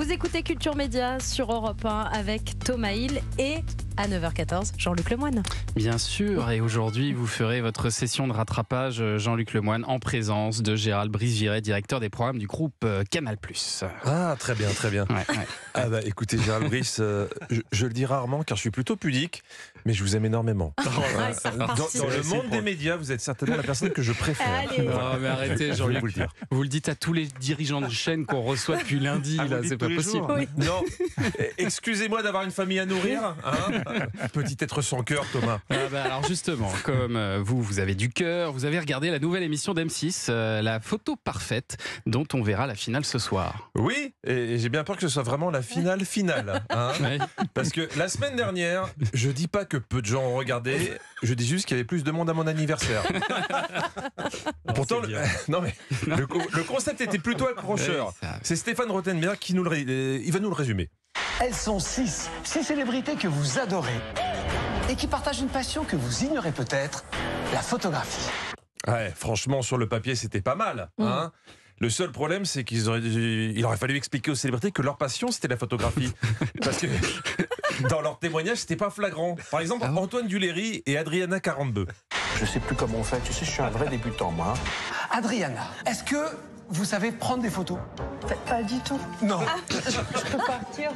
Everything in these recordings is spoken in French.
Vous écoutez Culture Média sur Europe 1 avec Thomas Hill et à 9h14, Jean-Luc Lemoyne. Bien sûr, et aujourd'hui vous ferez votre session de rattrapage Jean-Luc Lemoyne en présence de Gérald Brice-Giray, directeur des programmes du groupe Canal+. Ah, très bien, très bien. Ouais. Ah bah écoutez Gérald Brice, je le dis rarement car je suis plutôt pudique, mais je vous aime énormément. Dans le monde des médias, vous êtes certainement la personne que je préfère. Allez. Non mais arrêtez Jean-Luc, vous le dire. vous le dites à tous les dirigeants de chaîne qu'on reçoit depuis lundi, là, c'est pas possible. Oui. Non, excusez-moi d'avoir une famille à nourrir. Petit être sans cœur, Thomas. Ah bah alors justement, comme vous avez du cœur, vous avez regardé la nouvelle émission d'M6, La photo parfaite, dont on verra la finale ce soir. Oui, et j'ai bien peur que ce soit vraiment la finale. Ouais. Parce que la semaine dernière, je dis pas que peu de gens ont regardé, je dis juste qu'il y avait plus de monde à mon anniversaire. Pourtant, le concept était plutôt accrocheur. Ouais, ça- C'est Stéphane Rothenberg qui il va nous le résumer. Elles sont 6 célébrités que vous adorez et qui partagent une passion que vous ignorez peut-être, la photographie. Ouais, franchement, sur le papier, c'était pas mal. Hein. Le seul problème, c'est il aurait fallu expliquer aux célébrités que leur passion, c'était la photographie. Parce que dans leur témoignage, c'était pas flagrant. Par exemple, Antoine Duléry et Adriana 42. Je sais plus comment on fait, tu sais, je suis un vrai débutant, moi. Adriana, est-ce que vous savez prendre des photos? Pas du tout. Non. Je peux partir.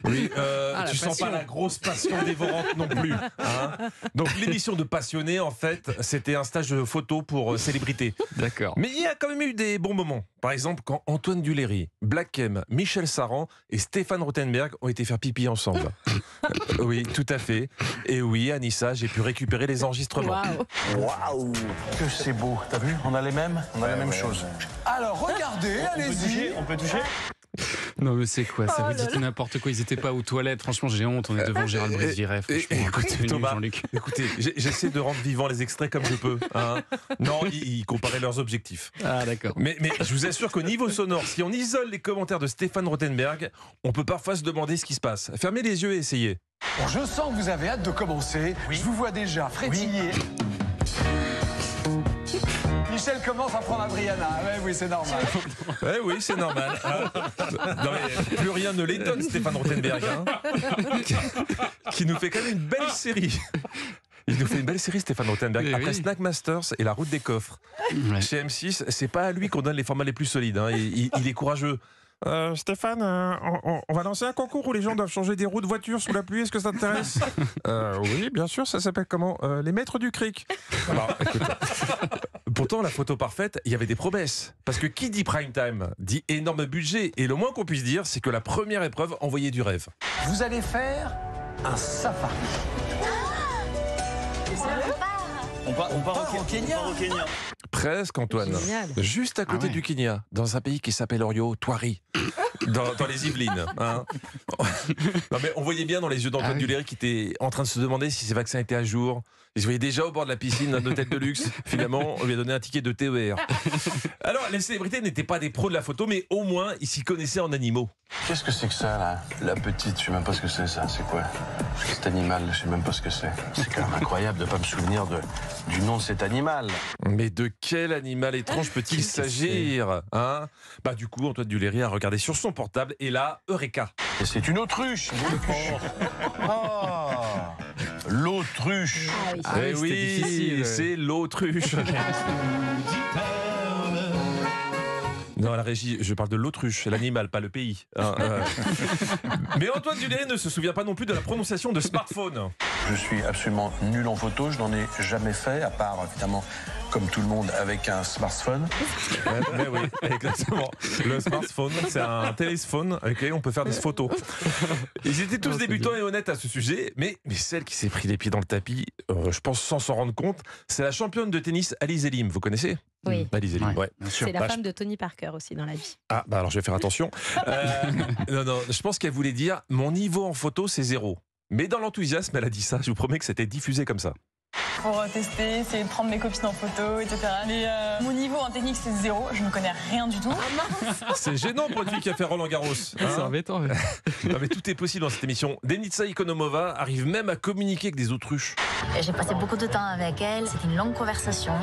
Oui, la tu sens passion. pas la grosse passion dévorante non plus. Hein. Donc l'émission de Passionné, en fait, c'était un stage de photo pour célébrités. D'accord. Mais il y a quand même eu des bons moments. Par exemple, quand Antoine Duléry, Black M, Michel Saran et Stéphane Rothenberg ont été faire pipi ensemble. Oui, tout à fait. Et oui, Anissa, j'ai pu récupérer les enregistrements. Waouh. Waouh, que c'est beau. T'as vu? On a les mêmes, choses. Alors regardez, allez-y. On peut toucher? Non mais c'est quoi ça? Oh Vous là dites n'importe quoi, ils étaient pas aux toilettes. Franchement j'ai honte, on est devant Gérald Brice-Giray. Franchement, Écoute, écoutez, Thomas, Jean-Luc. écoutez, j'essaie de rendre vivant les extraits comme je peux. Hein. Non, ils comparaient leurs objectifs. Ah d'accord. Mais je vous assure qu'au niveau sonore, si on isole les commentaires de Stéphane Rothenberg, on peut parfois se demander ce qui se passe. Fermez les yeux et essayez. Bon, je sens que vous avez hâte de commencer. Je vous vois déjà frétiller. Michel commence à prendre Adriana. Ouais, oui, c'est normal. Eh oui, c'est normal. Hein. Non, mais plus rien ne l'étonne, Stéphane Rothenberg, hein, qui nous fait quand même une belle série. Il nous fait une belle série, Stéphane Rothenberg. Eh Après oui. Snack Masters et La Route des Coffres. Ouais. Chez M6, c'est pas à lui qu'on donne les formats les plus solides. Hein. Il est courageux. Stéphane, on va lancer un concours où les gens doivent changer des roues de voiture sous la pluie. Est-ce que ça t'intéresse? Oui, bien sûr. Ça s'appelle comment? Les maîtres du cric. Alors, écoute, pourtant, la photo parfaite, il y avait des promesses. Parce que qui dit prime time dit énorme budget. Et le moins qu'on puisse dire, c'est que la première épreuve envoyait du rêve. Vous allez faire un safari. On part au Kenya. Presque, Antoine. Génial. Juste à côté ouais. du Kenya, dans un pays qui s'appelle Orio, Thoiry. Dans les Yvelines. Hein. Non, mais on voyait bien dans les yeux d'Antoine Ah oui. Duléry qui était en train de se demander si ses vaccins étaient à jour. Il se voyait déjà au bord de la piscine d'un hôtel de luxe. Finalement, on lui a donné un ticket de TER. Alors, les célébrités n'étaient pas des pros de la photo, mais au moins, ils s'y connaissaient en animaux. Qu'est-ce que c'est que ça, là? La petite, je sais même pas ce que c'est, ça. C'est quoi? Cet animal, je sais même pas ce que c'est. C'est quand même incroyable de pas me souvenir du nom de cet animal. Mais de quel animal étrange peut-il Qu'est-ce que s'agir, hein? Bah, du coup, Antoine Duléry a regardé sur son portable et là, Eureka. Et c'est une autruche. Ah, l'autruche. Ah oui. Ah oui, c'était difficile. C'est l'autruche. Non, à la régie, je parle de l'autruche, l'animal, pas le pays. Hein, Mais Antoine Duléry ne se souvient pas non plus de la prononciation de smartphone. Je suis absolument nul en photo, je n'en ai jamais fait, à part évidemment, comme tout le monde, avec un smartphone. Mais oui, exactement. Le smartphone, c'est un téléphone avec lequel on peut faire des photos. Ils étaient tous Oh, c'est débutants bien. et honnêtes à ce sujet, mais celle qui s'est pris les pieds dans le tapis, je pense sans s'en rendre compte, c'est la championne de tennis Alizé Lim. Vous connaissez? Oui. Alizé Lim, ouais. Bien sûr. C'est la Bah, femme de Tony Parker aussi dans la vie. Ah, bah alors je vais faire attention. Non, je pense qu'elle voulait dire mon niveau en photo, c'est 0. Mais dans l'enthousiasme, elle a dit ça. Je vous promets que c'était diffusé comme ça. pour tester, essayer de prendre mes copines en photo, etc. Mais mon niveau en technique, c'est 0. Je ne connais rien du tout. C'est gênant pour une fille qui a fait Roland Garros. C'est embêtant. Non, mais tout est possible dans cette émission. Denitsa Ikonomova arrive même à communiquer avec des autruches. J'ai passé beaucoup de temps avec elle, c'était une longue conversation.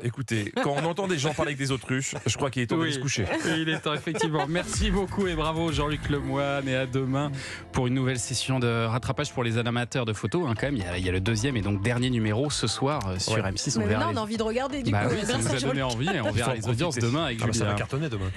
Écoutez, quand on entend des gens parler avec des autruches, je crois qu'il est temps d'aller se coucher. Il est temps, effectivement. Merci beaucoup et bravo Jean-Luc Lemoyne, et à demain pour une nouvelle session de rattrapage pour les amateurs de photos. Quand même, il y a le deuxième et donc dernier numéro ce soir sur M6. Mais maintenant, on a envie de regarder du coup. Oui, ça nous a donné envie et on verra les audiences demain avec Julien. Ça va cartonner demain.